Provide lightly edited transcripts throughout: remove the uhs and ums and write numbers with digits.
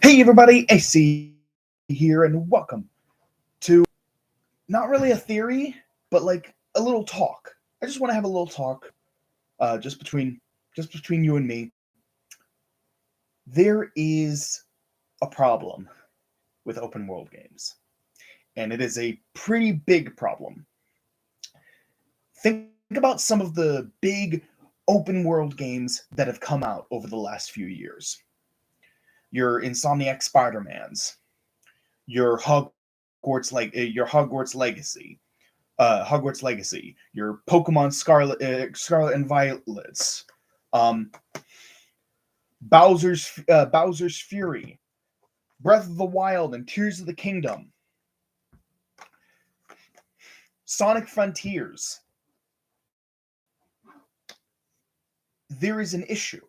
Hey everybody, AC here, and welcome to not really a theory, but like a little talk. I just want to have a little talk, just between you and me. There is a problem with open world games, and it is a pretty big problem. Think about some of the big open world games that have come out over the last few years. Your Insomniac Spider-Mans, your Hogwarts Legacy, your Pokemon Scarlet and Violets, um, Bowser's Fury, Breath of the Wild, and Tears of the Kingdom, Sonic Frontiers. There is an issue.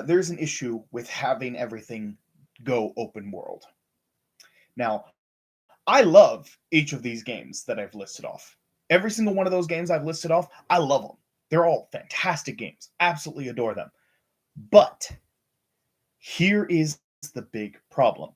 There's an issue with having everything go open world. Now, I love each of these games that I've listed off. Every single one of those games I've listed off, I love them. They're all fantastic games. Absolutely adore them. But here is the big problem.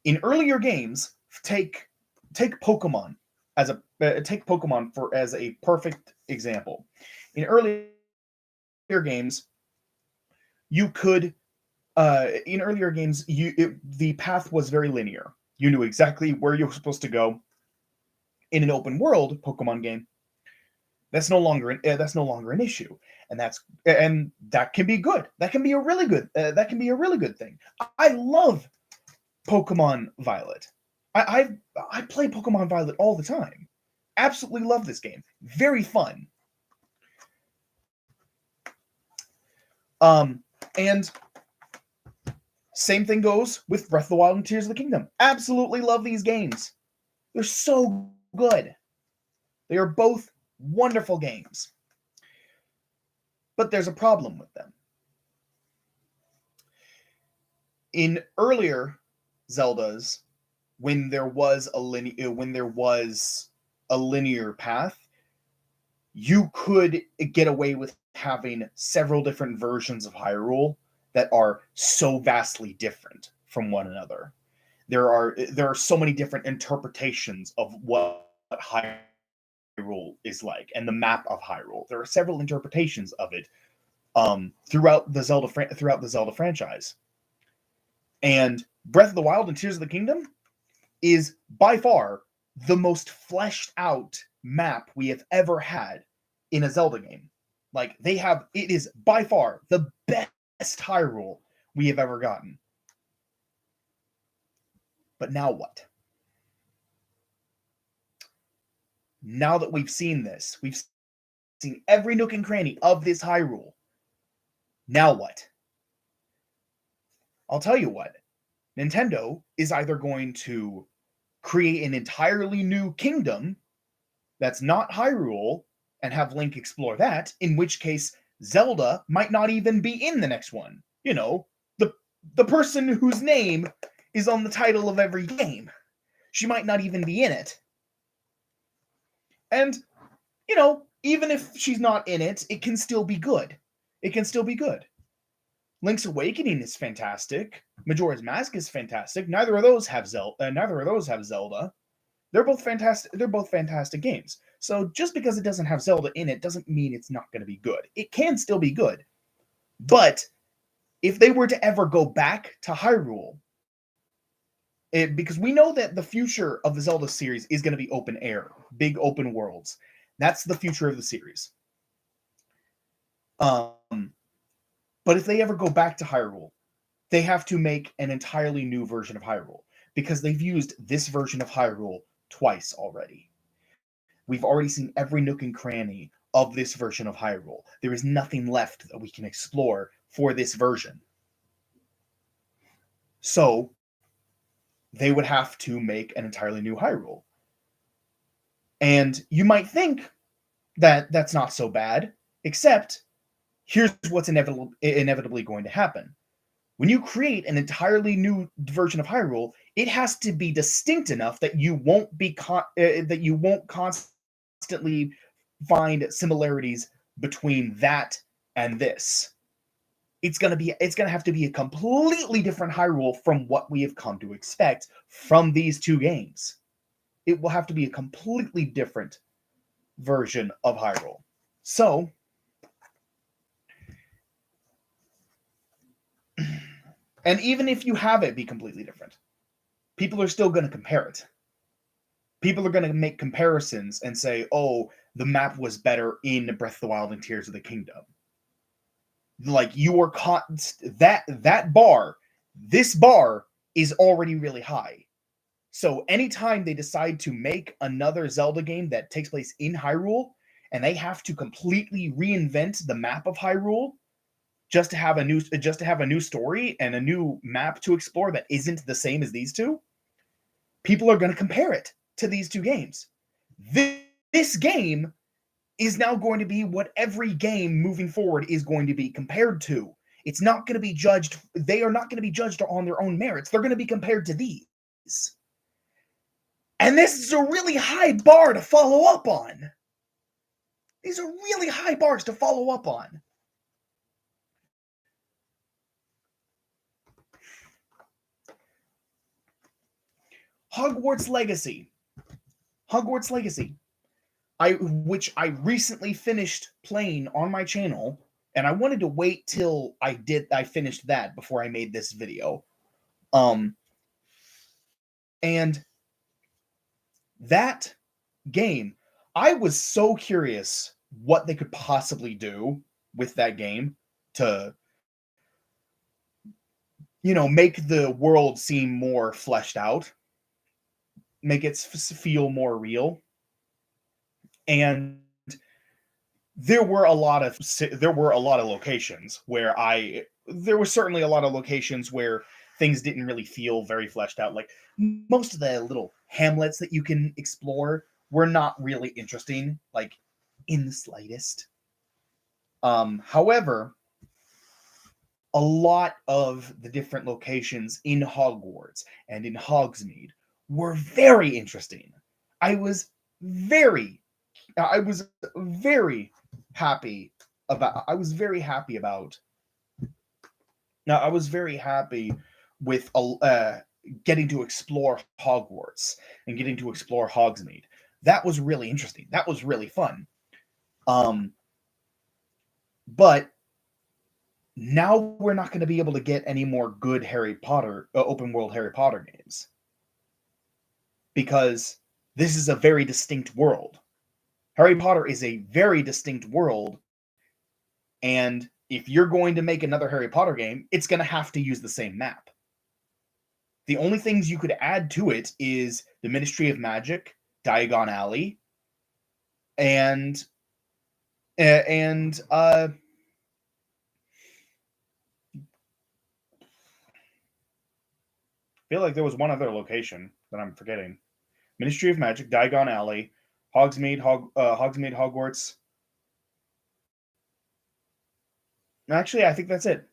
In earlier games, take take Pokemon as a take Pokemon for as a perfect example. In earlier games, you could the path was very linear. You knew exactly where you were supposed to go. In an open world Pokemon game, that's no longer an issue, and that can be good. That can be a really good thing. I love Pokemon Violet. I play Pokemon Violet all the time. Absolutely love this game. Very fun. And same thing goes with Breath of the Wild and Tears of the Kingdom. Absolutely love these games. They're so good. They are both wonderful games. But there's a problem with them. In earlier Zeldas, when there was a linear path, you could get away with having several different versions of Hyrule that are so vastly different from one another. There are so many different interpretations of what Hyrule is like and the map of Hyrule. There are several interpretations of it throughout the Zelda franchise. And Breath of the Wild and Tears of the Kingdom is by far the most fleshed out map we have ever had in a Zelda game. Like it is by far the best Hyrule we have ever gotten. But now what? Now that we've seen this, we've seen every nook and cranny of this Hyrule. Now what? I'll tell you what. Nintendo is either going to create an entirely new kingdom that's not Hyrule and have Link explore that, in which case Zelda might not even be in the next one. The the person whose name is on the title of every game. She might not even be in it. And even if she's not in it, it can still be good. It can still be good. Link's Awakening is fantastic. Majora's Mask is fantastic. Neither of those have Zelda. They're both fantastic. They're both fantastic games. So just because it doesn't have Zelda in it doesn't mean it's not going to be good. It can still be good. But if they were to ever go back to Hyrule, because we know that the future of the Zelda series is going to be open air, big open worlds. That's the future of the series. But if they ever go back to Hyrule, they have to make an entirely new version of Hyrule, because they've used this version of Hyrule twice already. We've already seen every nook and cranny of this version of Hyrule. There is nothing left that we can explore for this version. So they would have to make an entirely new Hyrule. And you might think that that's not so bad, except here's what's inevitably going to happen. When you create an entirely new version of Hyrule, it has to be distinct enough that you won't constantly find similarities between that and this. It's gonna have to be a completely different Hyrule from what we have come to expect from these two games. It will have to be a completely different version of Hyrule. So, and even if you have it be completely different, people are still going to compare it. People are going to make comparisons and say, "Oh, the map was better in Breath of the Wild and Tears of the Kingdom." Like you are caught that bar, this bar is already really high. So anytime they decide to make another Zelda game that takes place in Hyrule and they have to completely reinvent the map of Hyrule just to have a new story and a new map to explore that isn't the same as these two, people are going to compare it to these two games. This game is now going to be what every game moving forward is going to be compared to. It's not going to be judged. They are not going to be judged on their own merits. They're going to be compared to these. And this is a really high bar to follow up on. These are really high bars to follow up on. Hogwarts Legacy. Hogwarts Legacy. Which I recently finished playing on my channel, and I wanted to wait till I finished that before I made this video. And that game, I was so curious what they could possibly do with that game to, make the world seem more fleshed out, make it feel more real. And there were a lot of locations where there were certainly a lot of locations where things didn't really feel very fleshed out. Like most of the little hamlets that you can explore were not really interesting, like in the slightest. However, a lot of the different locations in Hogwarts and in Hogsmeade were very interesting. I was very happy about I was very happy about now I was very happy with getting to explore Hogwarts and getting to explore Hogsmeade. That was really interesting. That was really fun. But now we're not going to be able to get any more good Harry Potter open world Harry Potter games because this is a very distinct world. Harry Potter is a very distinct world, and if you're going to make another Harry Potter game, it's going to have to use the same map. The only things you could add to it is the Ministry of Magic, Diagon Alley, and I feel like there was one other location that I'm forgetting. Ministry of Magic, Diagon Alley, Hogsmeade, Hogwarts. Actually, I think that's it.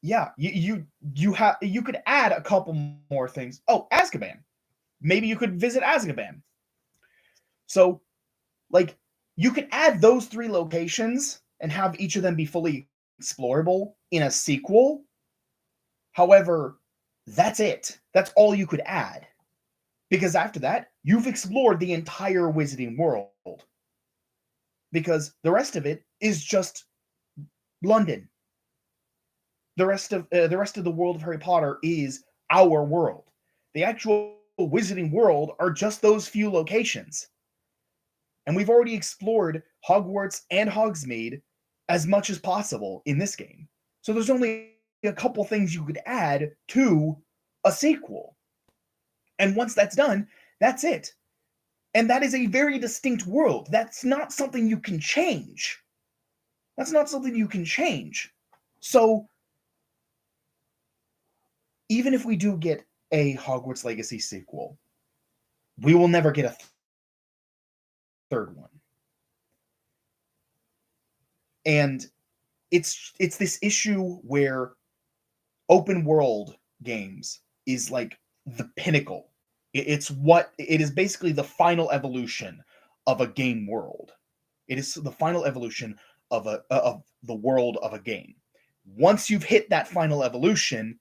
Yeah, you could add a couple more things. Oh, Azkaban. Maybe you could visit Azkaban. So, like, you could add those 3 locations and have each of them be fully explorable in a sequel. However, that's it. That's all you could add. Because after that, you've explored the entire Wizarding World. Because the rest of it is just London. The rest of the world of Harry Potter is our world. The actual Wizarding World are just those few locations. And we've already explored Hogwarts and Hogsmeade as much as possible in this game. So there's only a couple things you could add to a sequel. And once that's done, that's it. And that is a very distinct world. That's not something you can change. So even if we do get a Hogwarts Legacy sequel, we will never get a third one. And it's this issue where open world games is like the pinnacle. It is basically the final evolution of a game world. It is the final evolution of the world of a game. Once you've hit that final evolution,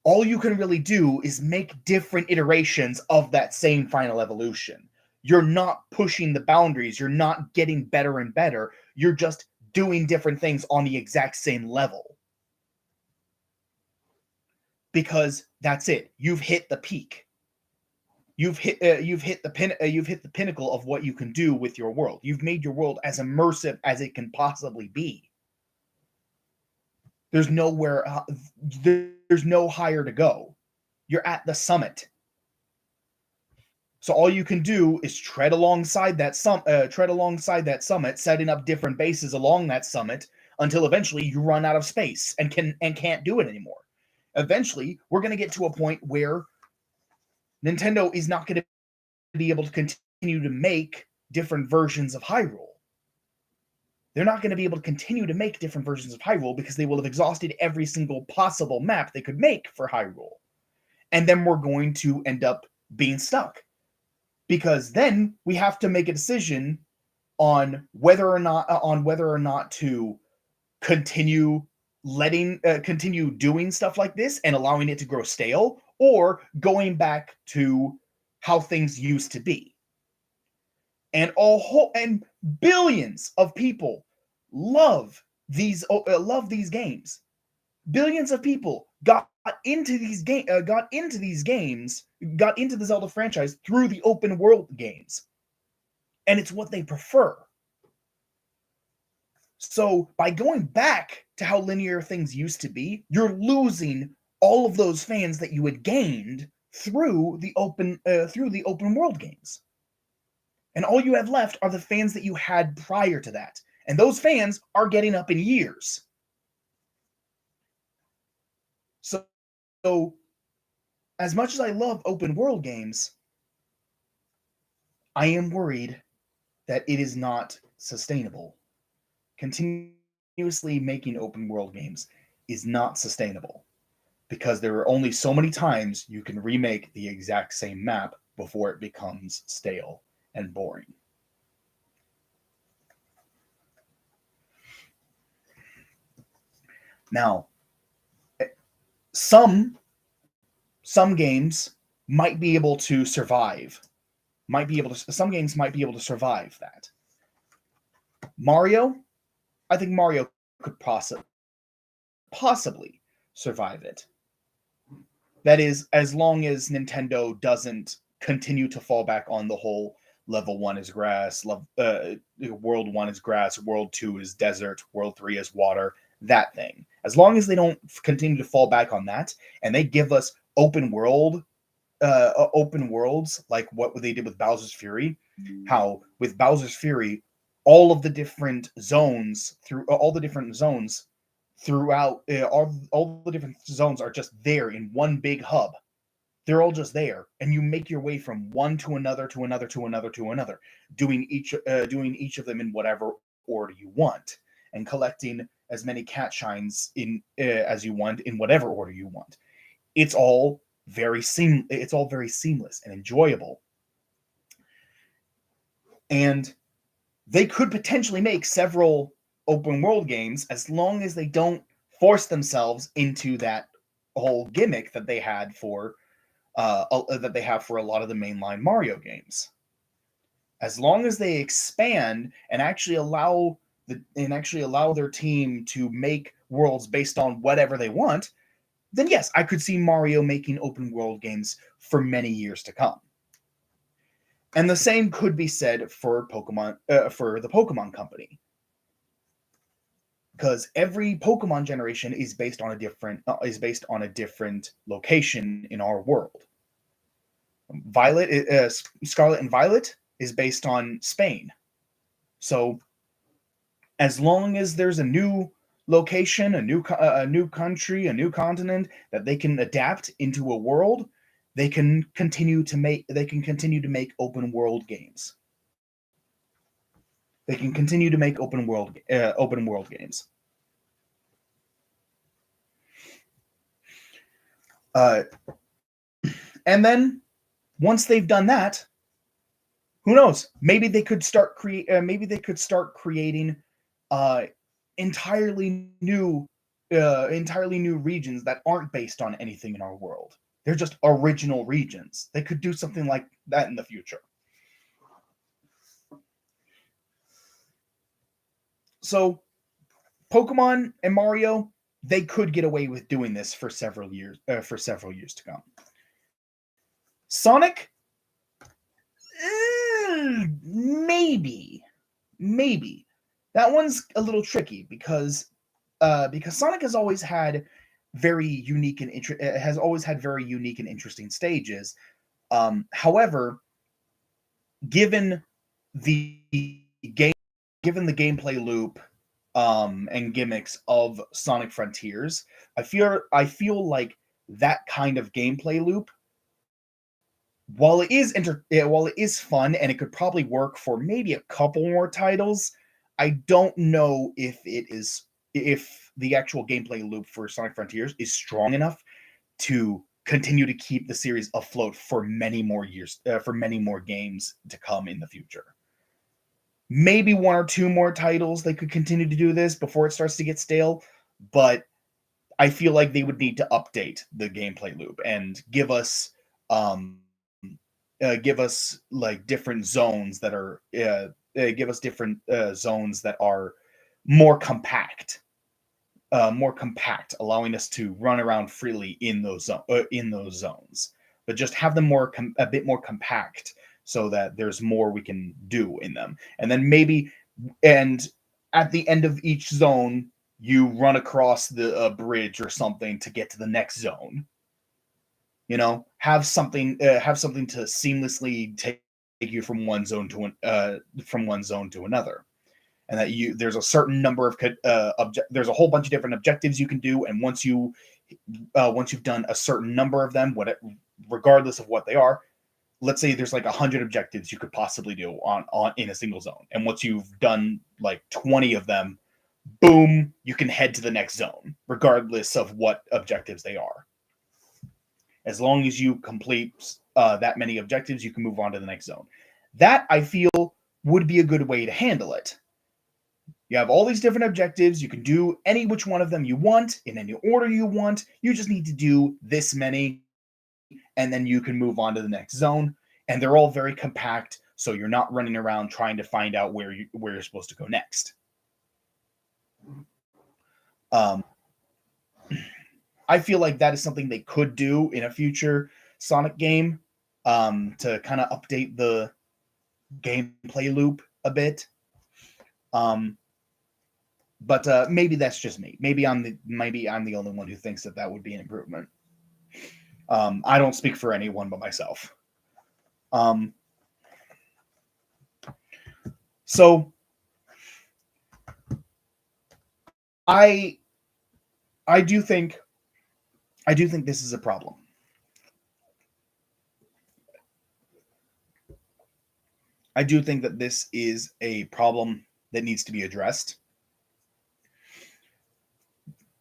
all you can really do is make different iterations of that same final evolution. You're not pushing the boundaries, you're not getting better and better, you're just doing different things on the exact same level. Because that's it. You've hit the peak. You've hit the pinnacle of what you can do with your world. You've made your world as immersive as it can possibly be. There's nowhere there's no higher to go. You're at the summit. So all you can do is tread alongside that summit, setting up different bases along that summit until eventually you run out of space and can't do it anymore. Eventually, we're going to get to a point where Nintendo is not going to be able to continue to make different versions of Hyrule. They're not going to be able to continue to make different versions of Hyrule because they will have exhausted every single possible map they could make for Hyrule. And then we're going to end up being stuck. Because then we have to make a decision on whether or not to continue doing stuff like this and allowing it to grow stale, or going back to how things used to be. And billions of people love these games. Billions of people got into the Zelda franchise through the open world games. And it's what they prefer. So by going back to how linear things used to be, you're losing all of those fans that you had gained through the open world games. And all you have left are the fans that you had prior to that. And those fans are getting up in years. So as much as I love open world games, I am worried that it is not sustainable. Continuously making open world games is not sustainable because there are only so many times you can remake the exact same map before it becomes stale and boring. Now, some games might be able to survive. Some games might be able to survive that. Mario, I think Mario could possibly survive it. That is, as long as Nintendo doesn't continue to fall back on the whole level 1 is grass, world 1 is grass, world 2 is desert, world 3 is water, that thing. As long as they don't continue to fall back on that, and they give us open worlds like what they did with Bowser's Fury, how with Bowser's Fury, all the different zones are just there in one big hub. They're all just there, and you make your way from one to another, to another, to another, to another, doing each of them in whatever order you want, and collecting as many cat shines as you want in whatever order you want. It's all very seamless and enjoyable. And they could potentially make several open world games as long as they don't force themselves into that whole gimmick that they had for a lot of the mainline Mario games. As long as they expand and actually allow their team to make worlds based on whatever they want, then yes, I could see Mario making open world games for many years to come. And the same could be said for Pokemon, for the Pokemon Company, because every Pokemon generation is based on a different location in our world. Scarlet and Violet is based on Spain. So as long as there's a new location, a new country, a new continent that they can adapt into a world, they can continue to make open world games. They can continue to make open world games. And then once they've done that, Who knows? Maybe they could start creating uh, entirely new entirely new regions that aren't based on anything in our world. They're just original regions. They could do something like that in the future. So Pokemon and Mario, they could get away with doing this for several years to come. Sonic, maybe, maybe that one's a little tricky because Sonic has always had very unique and interesting stages. However, given the game, given the gameplay loop and gimmicks of Sonic Frontiers, I feel like that kind of gameplay loop, while it is fun and it could probably work for maybe a couple more titles, I don't know if the actual gameplay loop for Sonic Frontiers is strong enough to continue to keep the series afloat for many more years, for many more games to come in the future. Maybe one or two more titles they could continue to do this before it starts to get stale, but I feel like they would need to update the gameplay loop and um give us like different zones that are give us different zones that are more compact, allowing us to run around freely in those zones, but just have them a bit more compact so that there's more we can do in them. And then maybe, and at the end of each zone, you run across the bridge or something to get to the next zone. Have something to seamlessly take you from one zone to another, and that there's a certain number of there's a whole bunch of different objectives you can do, and once you've done a certain number of them, regardless of what they are, let's say there's like 100 objectives you could possibly do on in a single zone, and once you've done like 20 of them, boom, you can head to the next zone regardless of what objectives they are. As long as you complete that many objectives, you can move on to the next zone. That, I feel, would be a good way to handle it. You have all these different objectives. You can do any which one of them you want in any order you want. You just need to do this many, and then you can move on to the next zone. And they're all very compact, so you're not running around trying to find out where you're supposed to go next. Um, I feel like that is something they could do in a future Sonic game, to kind of update the gameplay loop a bit. Um, but maybe that's just me. Maybe I'm the only one who thinks that would be an improvement. I don't speak for anyone but myself. Um, so I I do think this is a problem. I do think that this is a problem that needs to be addressed,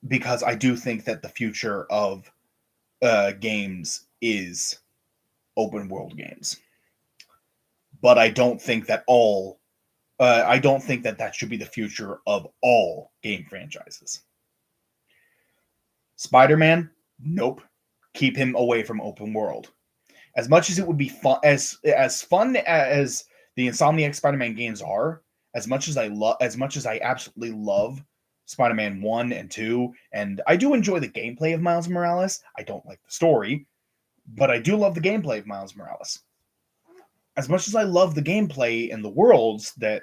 because I do think that the future of games is open world games. But I don't think that should be the future of all game franchises. Spider-Man, nope. Keep him away from open world. As much as it would be fun, as fun as the Insomniac Spider-Man games are, as much as I absolutely love Spider-Man 1 and 2, and I do enjoy the gameplay of Miles Morales. I don't like the story, but I do love the gameplay of Miles Morales. As much as I love the gameplay and the worlds that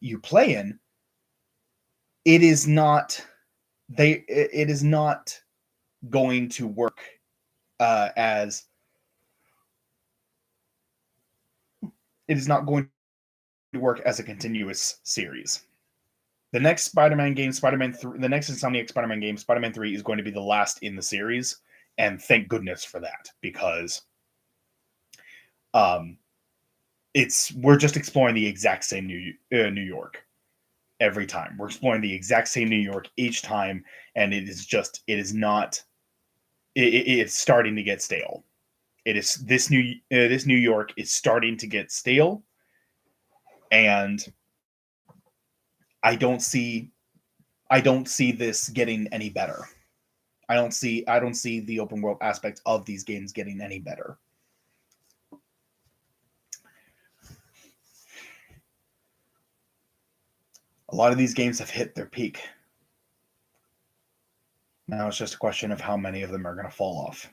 you play in, it is not it is not going to work as it is not going to work as a continuous series. The next Spider-Man game, Spider-Man 3, the next Insomniac Spider-Man game, Spider-Man 3 is going to be the last in the series, and thank goodness for that, because um we're just exploring the exact same New York every time. We're exploring the exact same New York each time, and it's starting to get stale. It is this New York is starting to get stale, and I don't see this getting any better. I don't see the open world aspect of these games getting any better. A lot of these games have hit their peak. Now it's just a question of how many of them are going to fall off.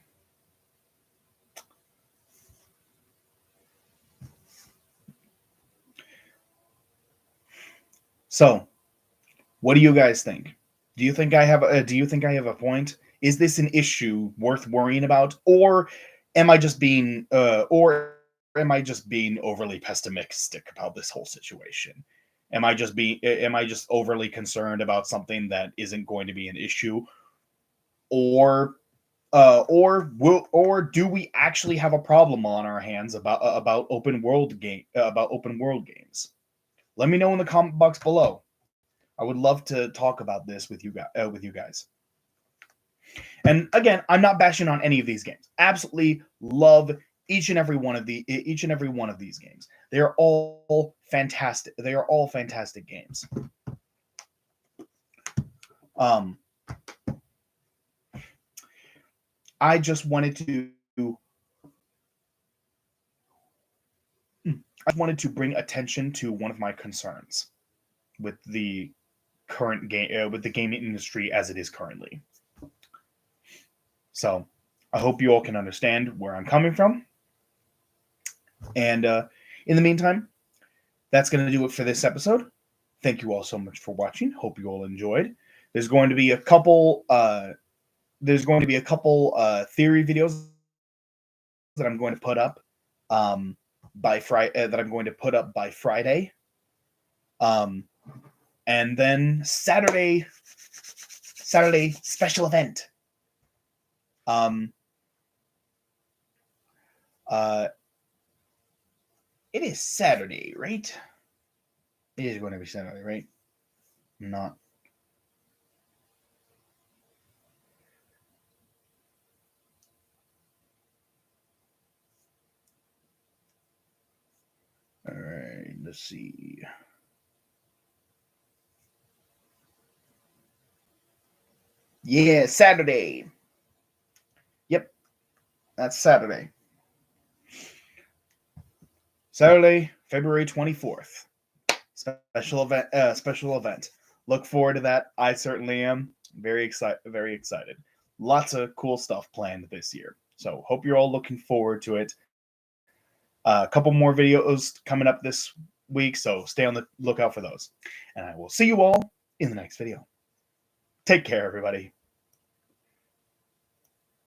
So, what do you guys think? Do you think I have a point? Is this an issue worth worrying about, or am I just being overly pessimistic about this whole situation? Am I just overly concerned about something that isn't going to be an issue, or do we actually have a problem on our hands about open world games? Let me know in the comment box below. I would love to talk about this with you guys. And again, I'm not bashing on any of these games. Absolutely love each and every one of these games. They are all fantastic. They are all fantastic games. I just wanted to bring attention to one of my concerns with the current game with the gaming industry as it is currently. So I hope you all can understand where I'm coming from. And in the meantime, that's going to do it for this episode. Thank you all so much for watching. Hope you all enjoyed. There's going to be a couple theory videos that I'm going to put up by Friday. And then Saturday special event. It is Saturday, right? It is going to be Saturday, right? Not. All right, let's see. Yeah, Saturday. Yep, that's Saturday. Saturday, February 24th. Special event. Look forward to that. I certainly am. Very excited. Lots of cool stuff planned this year. So hope you're all looking forward to it. A couple more videos coming up this week, so stay on the lookout for those. And I will see you all in the next video. Take care, everybody.